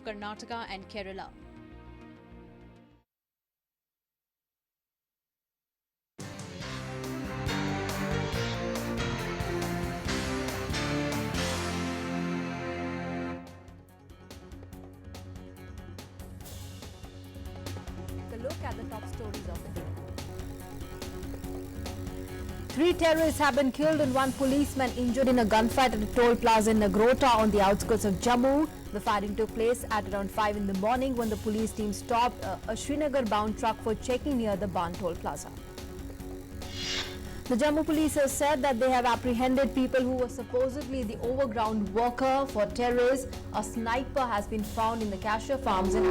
of Karnataka and Kerala. A look at the top stories of the day. 3 terrorists have been killed and 1 policeman injured in a gunfight at a toll plaza in Nagrota on the outskirts of Jammu. The fighting took place at around 5 in the morning when the police team stopped a Srinagar-bound truck for checking near the Ban toll plaza. The Jammu police has said that they have apprehended people who were supposedly the overground worker for terrorists. A sniper has been found in the cashew farms in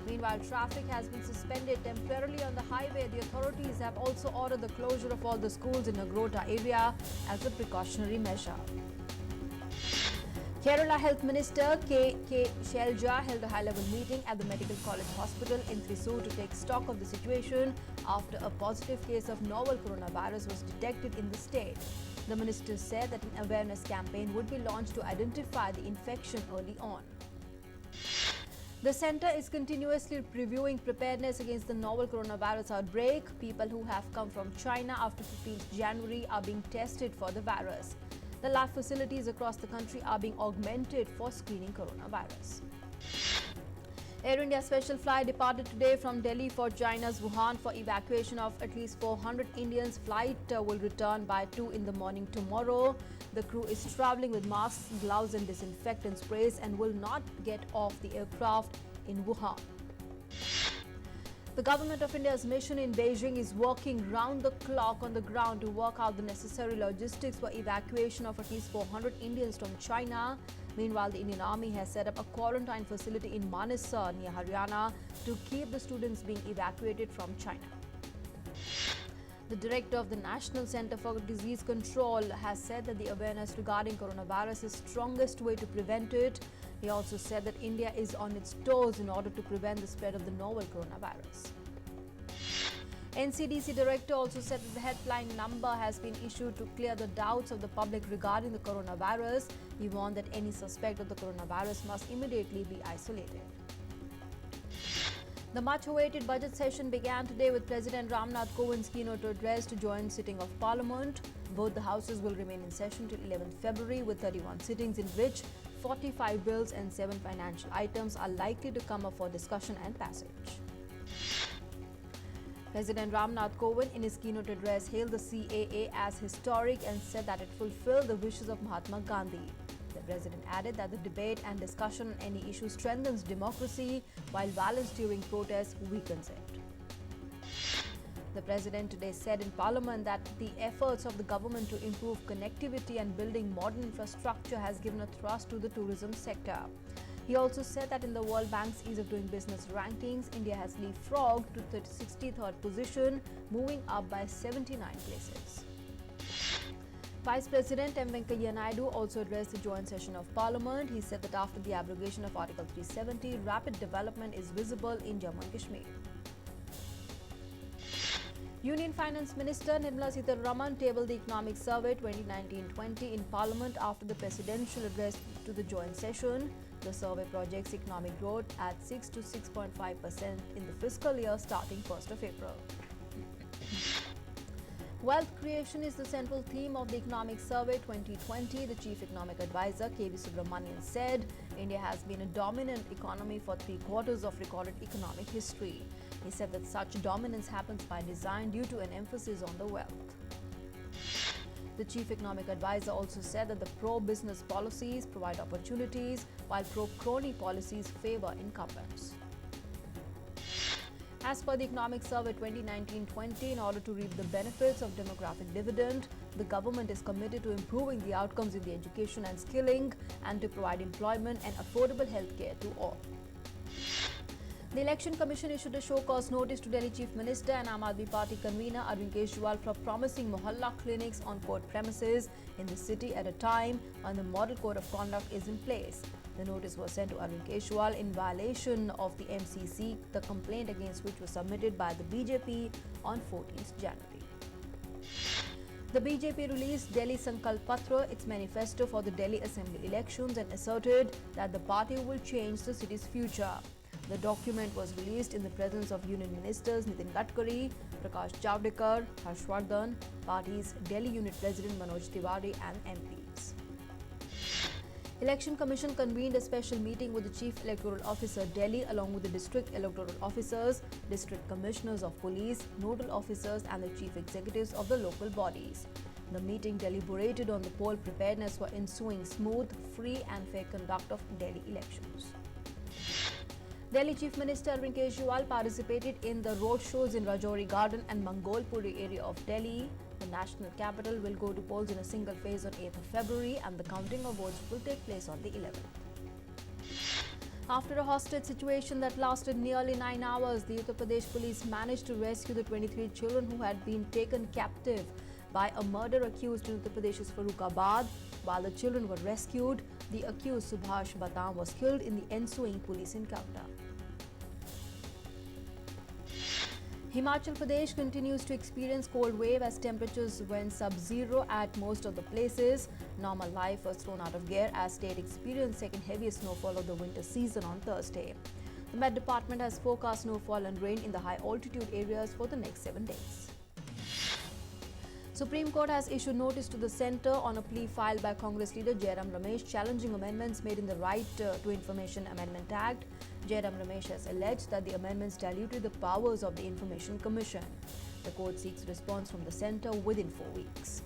Meanwhile, traffic has been suspended temporarily on the highway. The authorities have also ordered the closure of all the schools in Nagrota area as a precautionary measure. Kerala Health Minister K. Shelja held a high-level meeting at the Medical College Hospital in Thrissur to take stock of the situation after a positive case of novel coronavirus was detected in the state. The minister said that an awareness campaign would be launched to identify the infection early on. The centre is continuously reviewing preparedness against the novel coronavirus outbreak. People who have come from China after 15th January are being tested for the virus. The lab facilities across the country are being augmented for screening coronavirus. Air India special flight departed today from Delhi for China's Wuhan for evacuation of at least 400 Indians. Flight will return by 2 in the morning tomorrow. The crew is travelling with masks, gloves and disinfectant sprays and will not get off the aircraft in Wuhan. The Government of India's mission in Beijing is working round the clock on the ground to work out the necessary logistics for evacuation of at least 400 Indians from China. Meanwhile, the Indian Army has set up a quarantine facility in Manesar near Haryana to keep the students being evacuated from China. The director of the National Centre for Disease Control has said that the awareness regarding coronavirus is the strongest way to prevent it. He also said that India is on its toes in order to prevent the spread of the novel coronavirus. NCDC director also said that the helpline number has been issued to clear the doubts of the public regarding the coronavirus. He warned that any suspect of the coronavirus must immediately be isolated. The much-awaited budget session began today with President Ramnath Kovind's keynote address to joint sitting of Parliament. Both the houses will remain in session till 11th February with 31 sittings in which 45 bills and 7 financial items are likely to come up for discussion and passage. President Ramnath Kovind in his keynote address hailed the CAA as historic and said that it fulfilled the wishes of Mahatma Gandhi. The president added that the debate and discussion on any issue strengthens democracy while violence during protests weakens it. The president today said in Parliament that the efforts of the government to improve connectivity and building modern infrastructure has given a thrust to the tourism sector. He also said that in the World Bank's Ease of Doing Business rankings, India has leapfrogged to the 63rd position, moving up by 79 places. Vice President M. Venkaiah Naidu also addressed the joint session of Parliament. He said that after the abrogation of Article 370, rapid development is visible in Jammu and Kashmir. Union Finance Minister Nirmala Sitharaman tabled the Economic Survey 2019-20 in Parliament after the presidential address to the joint session. The survey projects economic growth at 6 to 6.5% in the fiscal year starting 1st of April. Wealth creation is the central theme of the Economic Survey 2020. The Chief Economic Advisor K.V. Subramanian said India has been a dominant economy for 3/4 of recorded economic history. He said that such dominance happens by design due to an emphasis on the wealth. The Chief Economic Advisor also said that the pro-business policies provide opportunities while pro-crony policies favor incumbents. As per the Economic Survey 2019-20, in order to reap the benefits of demographic dividend, the government is committed to improving the outcomes in the education and skilling and to provide employment and affordable healthcare to all. The Election Commission issued a show-cause notice to Delhi Chief Minister and Aam Aadmi Party convener Arvind Kejriwal for promising mohalla clinics on court premises in the city at a time when the Model Code of Conduct is in place. The notice was sent to Arvind Kejriwal in violation of the MCC, the complaint against which was submitted by the BJP on 14th January. The BJP released Delhi Sankalp Patra, its manifesto for the Delhi Assembly elections, and asserted that the party will change the city's future. The document was released in the presence of Union Ministers Nitin Gadkari, Prakash Javadekar, Harshvardhan, party's Delhi Unit President Manoj Tiwari and MPs. Election Commission convened a special meeting with the Chief Electoral Officer Delhi along with the District Electoral Officers, District Commissioners of Police, Nodal Officers and the Chief Executives of the local bodies. The meeting deliberated on the poll preparedness for ensuing smooth, free and fair conduct of Delhi elections. Delhi Chief Minister Arvind Kejriwal participated in the roadshows in Rajouri Garden and Mangolpuri area of Delhi. The national capital will go to polls in a single phase on 8th of February and the counting of votes will take place on the 11th. After a hostage situation that lasted nearly 9 hours, the Uttar Pradesh police managed to rescue the 23 children who had been taken captive by a murder accused in Uttar Pradesh's Farrukhabad. While the children were rescued, the accused Subhash Batam was killed in the ensuing police encounter. Himachal Pradesh continues to experience cold wave as temperatures went sub-zero at most of the places. Normal life was thrown out of gear as state experienced second heaviest snowfall of the winter season on Thursday. The Met Department has forecast snowfall and rain in the high altitude areas for the next 7 days. Supreme Court has issued notice to the centre on a plea filed by Congress leader Jairam Ramesh challenging amendments made in the Right to Information Amendment Act. Jairam Ramesh has alleged that the amendments diluted the powers of the Information Commission. The court seeks response from the centre within 4 weeks.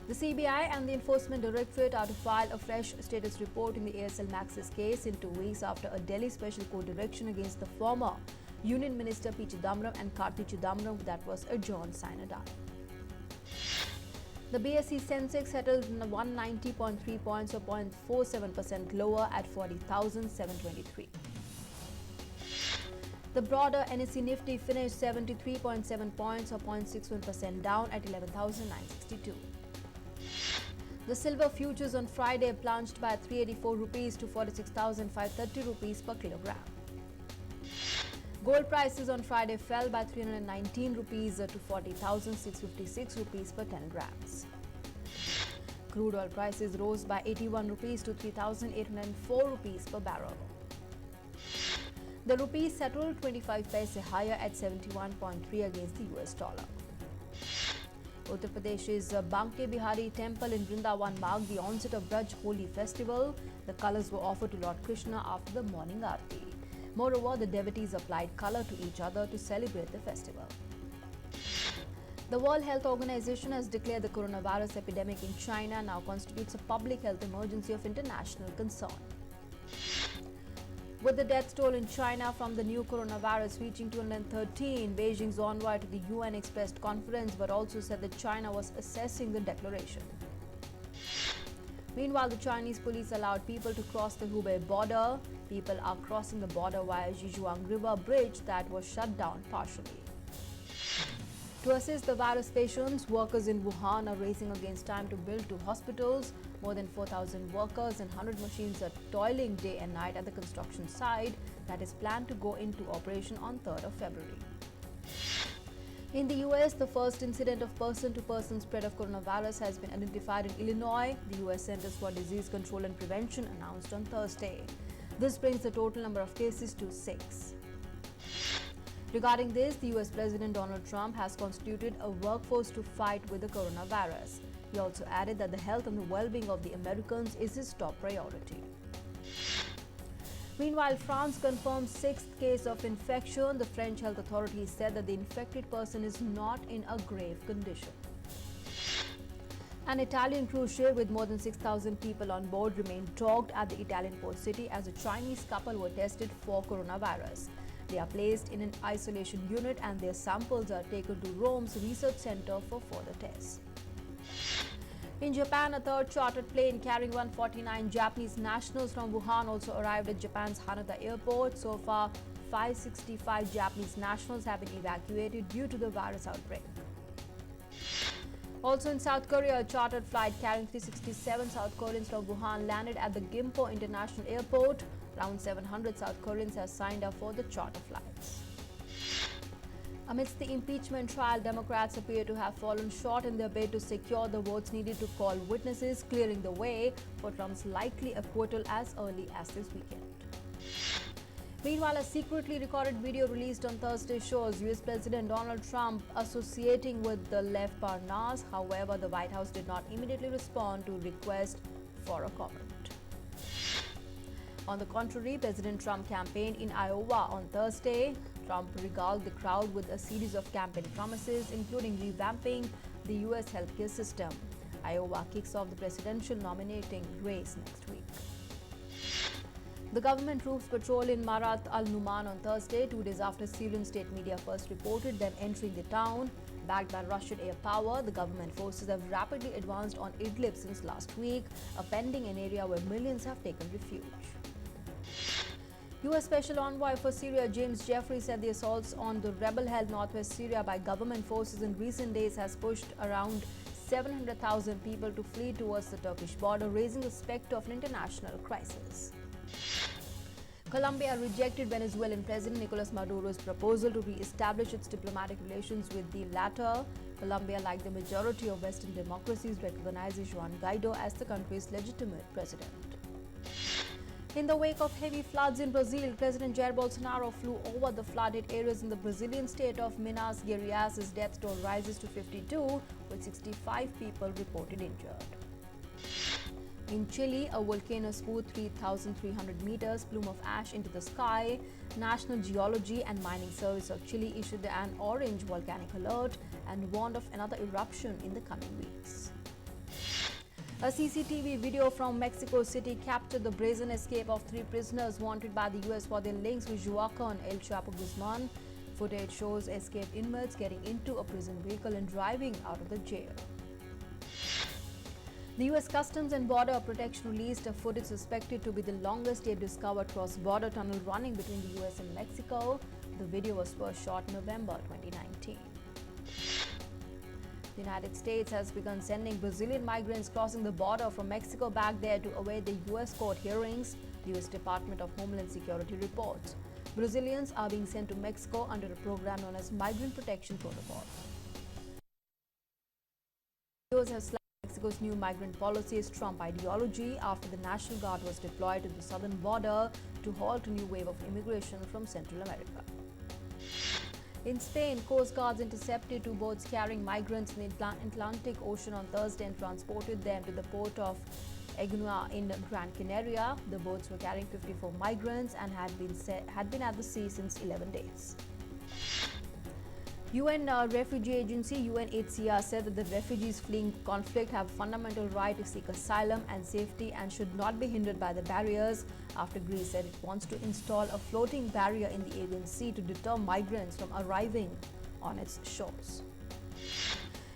The CBI and the Enforcement Directorate are to file a fresh status report in the ASL Maxis case in 2 weeks after a Delhi Special Court direction against the former Union Minister P. Chidambaram and Karti Chidambaram that was adjourned sine die. The BSE Sensex settled 190.3 points or 0.47% lower at 40,723. The broader NSE Nifty finished 73.7 points or 0.61% down at 11,962. The silver futures on Friday plunged by 384 rupees to 46,530 rupees per kilogram. Gold prices on Friday fell by 319 rupees to 40,656 rupees per 10 grams. Crude oil prices rose by 81 rupees to 3,804 rupees per barrel. The rupee settled 25 paise higher at 71.3 against the US dollar. Uttar Pradesh's Banke Bihari temple in Vrindavan marked the onset of Braj Holi festival. The colors were offered to Lord Krishna after the morning aarti. Moreover, the devotees applied color to each other to celebrate the festival. The World Health Organization has declared the coronavirus epidemic in China now constitutes a public health emergency of international concern. With the death toll in China from the new coronavirus reaching 213, Beijing's envoy to the UN expressed confidence but also said that China was assessing the declaration. Meanwhile, the Chinese police allowed people to cross the Hubei border. People are crossing the border via Zhejiang River Bridge that was shut down partially. To assist the virus patients, workers in Wuhan are racing against time to build 2 hospitals. More than 4,000 workers and 100 machines are toiling day and night at the construction site that is planned to go into operation on 3rd of February. In the US, the first incident of person-to-person spread of coronavirus has been identified in Illinois, the US Centers for Disease Control and Prevention announced on Thursday. This brings the total number of cases to 6. Regarding this, the US President Donald Trump has constituted a workforce to fight with the coronavirus. He also added that the health and the well-being of the Americans is his top priority. Meanwhile, France confirmed 6th case of infection. The French health authorities said that the infected person is not in a grave condition. An Italian cruise ship with more than 6,000 people on board remained docked at the Italian port city as a Chinese couple were tested for coronavirus. They are placed in an isolation unit and their samples are taken to Rome's research center for further tests. In Japan, a third chartered plane carrying 149 Japanese nationals from Wuhan also arrived at Japan's Haneda airport. So far, 565 Japanese nationals have been evacuated due to the virus outbreak. Also in South Korea, a chartered flight carrying 367 South Koreans from Wuhan landed at the Gimpo International Airport. Around 700 South Koreans have signed up for the charter flights. Amidst the impeachment trial, Democrats appear to have fallen short in their bid to secure the votes needed to call witnesses, clearing the way for Trump's likely acquittal as early as this weekend. Meanwhile, a secretly recorded video released on Thursday shows US President Donald Trump associating with the left Parnas. However, the White House did not immediately respond to request for a comment. On the contrary, President Trump campaigned in Iowa on Thursday. Trump regaled the crowd with a series of campaign promises, including revamping the U.S. healthcare system. Iowa kicks off the presidential nominating race next week. The government troops patrolled in Marat al-Numan on Thursday, 2 days after Syrian state media first reported them entering the town. Backed by Russian air power, the government forces have rapidly advanced on Idlib since last week, appending an area where millions have taken refuge. U.S. Special Envoy for Syria James Jeffrey said the assaults on the rebel-held northwest Syria by government forces in recent days has pushed around 700,000 people to flee towards the Turkish border, raising the specter of an international crisis. Colombia rejected Venezuelan President Nicolas Maduro's proposal to re-establish its diplomatic relations with the latter. Colombia, like the majority of Western democracies, recognizes Juan Guaido as the country's legitimate president. In the wake of heavy floods in Brazil, President Jair Bolsonaro flew over the flooded areas in the Brazilian state of Minas Gerais. His death toll rises to 52, with 65 people reported injured. In Chile, a volcano spewed 3,300 meters plume of ash into the sky. National Geology and Mining Service of Chile issued an orange volcanic alert and warned of another eruption in the coming weeks. A CCTV video from Mexico City captured the brazen escape of 3 prisoners wanted by the U.S. for their links with Joaquin El Chapo Guzman. Footage shows escaped inmates getting into a prison vehicle and driving out of the jail. The U.S. Customs and Border Protection released a footage suspected to be the longest yet discovered cross-border tunnel running between the U.S. and Mexico. The video was first shot in November 2019. The United States has begun sending Brazilian migrants crossing the border from Mexico back there to await the U.S. court hearings, the U.S. Department of Homeland Security reports. Brazilians are being sent to Mexico under a program known as Migrant Protection Protocol. Those have slammed Mexico's new migrant policy's Trump ideology after the National Guard was deployed to the southern border to halt a new wave of immigration from Central America. In Spain, Coast Guards intercepted 2 boats carrying migrants in the Atlantic Ocean on Thursday and transported them to the port of Egunua in Gran Canaria. The boats were carrying 54 migrants and had been at the sea since 11 days. UN Refugee Agency UNHCR said that the refugees fleeing conflict have a fundamental right to seek asylum and safety and should not be hindered by the barriers, after Greece said it wants to install a floating barrier in the Aegean Sea to deter migrants from arriving on its shores.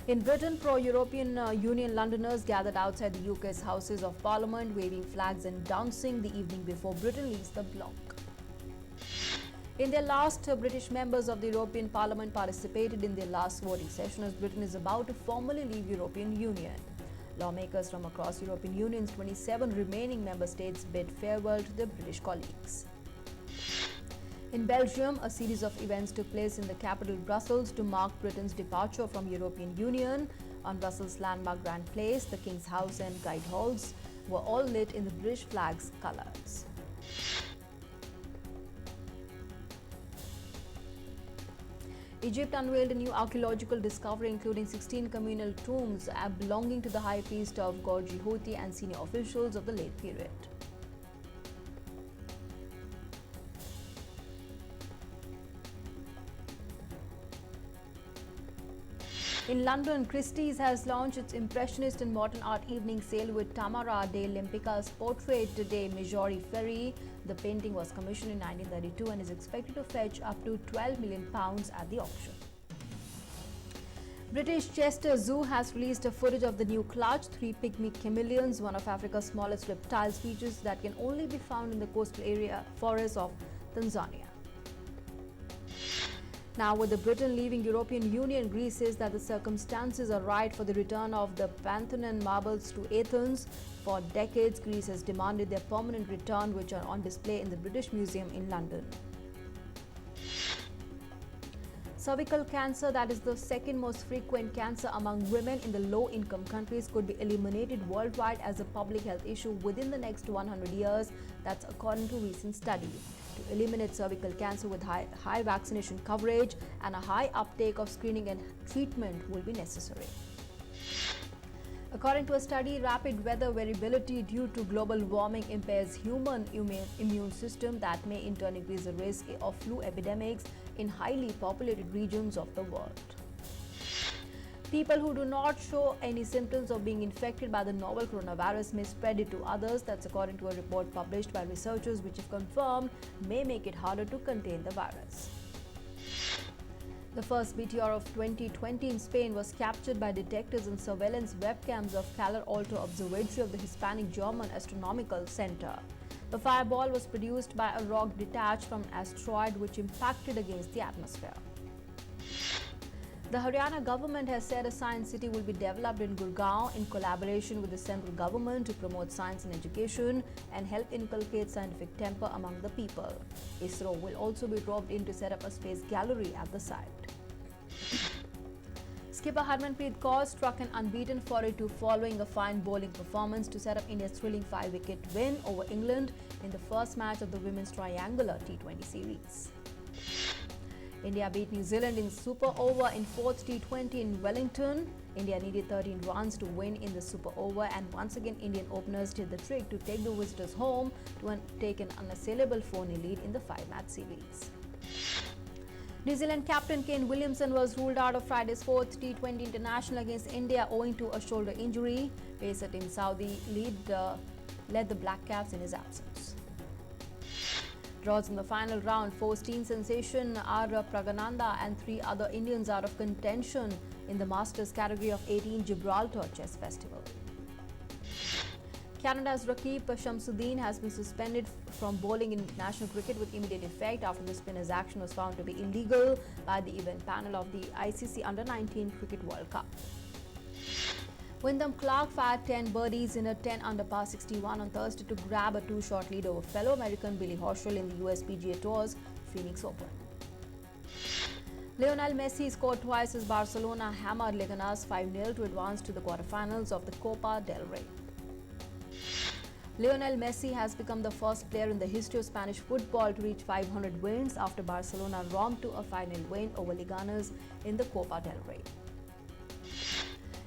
In Britain, pro-European Union Londoners gathered outside the UK's Houses of Parliament, waving flags and dancing the evening before Britain leaves the bloc. In their last, British members of the European Parliament participated in their last voting session as Britain is about to formally leave European Union. Lawmakers from across European Union's 27 remaining member states bid farewell to their British colleagues. In Belgium, a series of events took place in the capital Brussels to mark Britain's departure from European Union. On Brussels' landmark Grand Place, the King's House and Guide Halls were all lit in the British flag's colours. Egypt unveiled a new archaeological discovery including 16 communal tombs belonging to the high priest of God Jehuti and senior officials of the late period. In London, Christie's has launched its Impressionist and Modern Art Evening Sale with Tamara de Limpica's portrait de Majori Ferry. The painting was commissioned in 1932 and is expected to fetch up to £12 million at the auction. British Chester Zoo has released a footage of the new clutch, 3 pygmy chameleons, one of Africa's smallest reptile species that can only be found in the coastal area forests of Tanzania. Now, with Britain leaving European Union, Greece says that the circumstances are right for the return of the Parthenon marbles to Athens. For decades, Greece has demanded their permanent return, which are on display in the British Museum in London. Cervical cancer, that is the second most frequent cancer among women in the low-income countries, could be eliminated worldwide as a public health issue within the next 100 years. That's according to recent study. To eliminate cervical cancer with high vaccination coverage and a high uptake of screening and treatment will be necessary. According to a study, rapid weather variability due to global warming impairs human immune system that may in turn increase the risk of flu epidemics in highly populated regions of the world. People who do not show any symptoms of being infected by the novel coronavirus may spread it to others. That's according to a report published by researchers, which, if confirmed, may make it harder to contain the virus. The first meteor of 2020 in Spain was captured by detectors and surveillance webcams of Calar Alto Observatory of the Hispanic-German Astronomical Center. The fireball was produced by a rock detached from an asteroid which impacted against the atmosphere. The Haryana government has said a science city will be developed in Gurgaon in collaboration with the central government to promote science and education and help inculcate scientific temper among the people. ISRO will also be roped in to set up a space gallery at the site. Skipper Harmanpreet Kaur struck an unbeaten 42 following a fine bowling performance to set up India's thrilling 5-wicket win over England in the first match of the Women's Triangular T20 series. India beat New Zealand in Super Over in 4th T20 in Wellington. India needed 13 runs to win in the Super Over, and once again Indian openers did the trick to take the visitors home to take an unassailable 4-0 lead in the 5-match series. New Zealand captain Kane Williamson was ruled out of Friday's 4th T20 International against India owing to a shoulder injury. Pacer Tim Southee led the Black Caps in his absence. Draws in the final round forced teen sensation R. Pragananda and 3 other Indians out of contention in the Masters category of 18 Gibraltar Chess Festival. Canada's Rakib Shamsuddin has been suspended from bowling in international cricket with immediate effect after the spinner's action was found to be illegal by the event panel of the ICC Under-19 Cricket World Cup. Wyndham Clark fired 10 birdies in a 10-under par 61 on Thursday to grab a 2-shot lead over fellow American Billy Horschel in the US PGA Tour's Phoenix Open. Lionel Messi scored twice as Barcelona hammered Leganes 5-0 to advance to the quarterfinals of the Copa del Rey. Lionel Messi has become the first player in the history of Spanish football to reach 500 wins after Barcelona romped to a 5-0 win over Leganes in the Copa del Rey.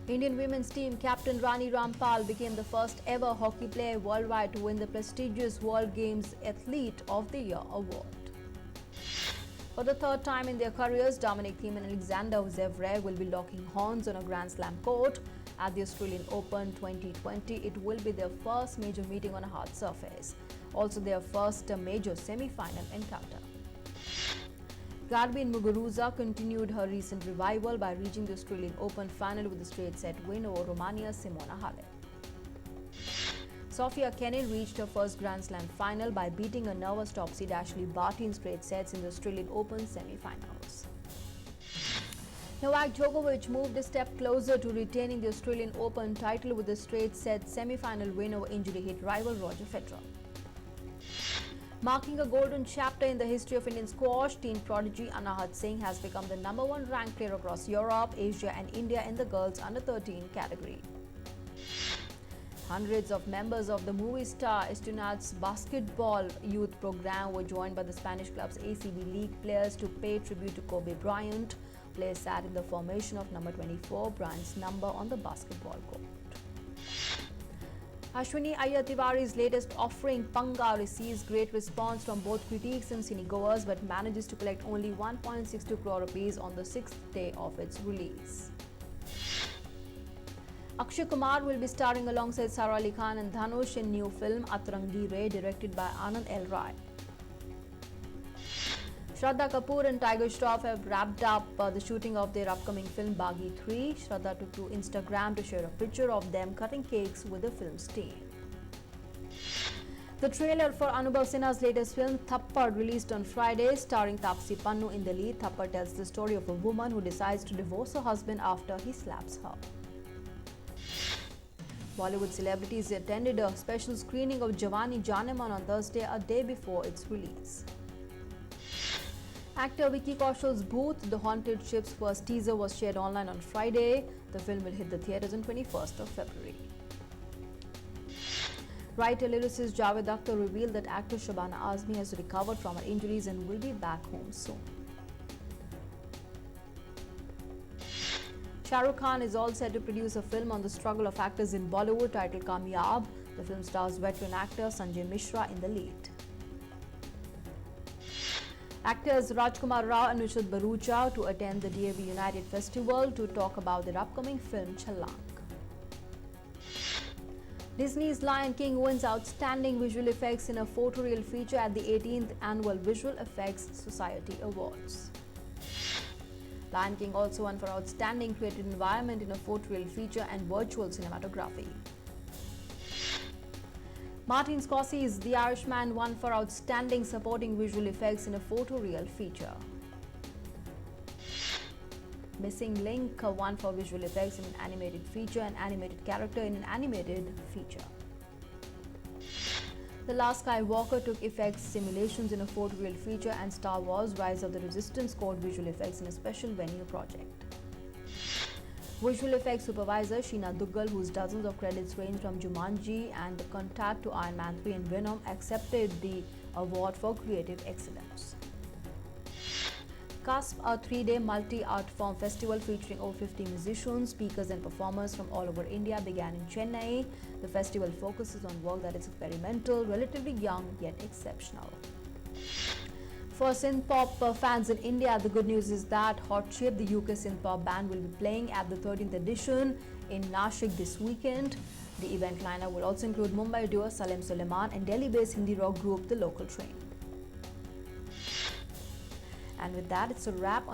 Indian women's team captain Rani Rampal became the first ever hockey player worldwide to win the prestigious World Games Athlete of the Year award. For the third time in their careers, Dominic Thiem and Alexander Zverev will be locking horns on a Grand Slam court. At the Australian Open 2020, it will be their first major meeting on a hard surface. Also their first major semi-final encounter. Garbiñe Muguruza continued her recent revival by reaching the Australian Open final with a straight-set win over Romania's Simona Halep. Sofia Kenin reached her first Grand Slam final by beating a nervous top seed Ashley Barty in straight sets in the Australian Open semi-finals. Novak Djokovic moved a step closer to retaining the Australian Open title with a straight-set semi-final win over injury-hit rival Roger Federer. Marking a golden chapter in the history of Indian squash, teen prodigy Anahat Singh has become the #1 ranked player across Europe, Asia and India in the girls under-13 category. Hundreds of members of the movie star Estunat's basketball youth program were joined by the Spanish club's ACB League players to pay tribute to Kobe Bryant. Players sat in the formation of number 24, Bryant's number on the basketball court. Ashwini Iyer Tiwari's latest offering, Panga, receives great response from both critics and cinegoers but manages to collect only 1.62 crore rupees on the 6th day of its release. Akshay Kumar will be starring alongside Sara Ali Khan and Dhanush in new film Atrangi Re, directed by Anand L. Rai. Shraddha Kapoor and Tiger Shroff have wrapped up the shooting of their upcoming film Baghi 3. Shraddha took to Instagram to share a picture of them cutting cakes with the film's team. The trailer for Anubhav Sinha's latest film Thappad released on Friday, starring Taapsee Pannu in the lead. Thappad tells the story of a woman who decides to divorce her husband after he slaps her. Bollywood celebrities attended a special screening of Jawani Janeman on Thursday, a day before its release. Actor Vicky Kaushal's Booth, The Haunted Ship's first teaser was shared online on Friday. The film will hit the theatres on 21st of February. Writer lyricist Javed Akhtar revealed that actor Shabana Azmi has recovered from her injuries and will be back home soon. Shah Rukh Khan is all set to produce a film on the struggle of actors in Bollywood titled Kamyab. The film stars veteran actor Sanjay Mishra in the lead. Actors Rajkumar Rao and Nishad Barucha to attend the DAV United Festival to talk about their upcoming film Chhalank. Disney's Lion King wins Outstanding Visual Effects in a Photoreal Feature at the 18th Annual Visual Effects Society Awards. Lion King also won for Outstanding Creative Environment in a Photoreal Feature and Virtual Cinematography. Martin Scorsese's The Irishman won for Outstanding Supporting Visual Effects in a Photoreal Feature. Missing Link won for Visual Effects in an Animated Feature and Animated Character in an Animated Feature. The Last Skywalker took effects simulations in a photoreal feature, and Star Wars Rise of the Resistance scored visual effects in a special venue project. Visual effects supervisor Sheena Duggal, whose dozens of credits range from Jumanji and The Contact to Iron Man 3 and Venom, accepted the award for creative excellence. CUSP, a 3-day multi-art form festival featuring over 50 musicians, speakers and performers from all over India, began in Chennai. The festival focuses on work that is experimental, relatively young yet exceptional. For synth-pop fans in India, the good news is that Hot Chip, the UK synth-pop band, will be playing at the 13th edition in Nashik this weekend. The event lineup will also include Mumbai duo Salem Suleiman and Delhi-based Hindi rock group The Local Train. And with that, it's a wrap.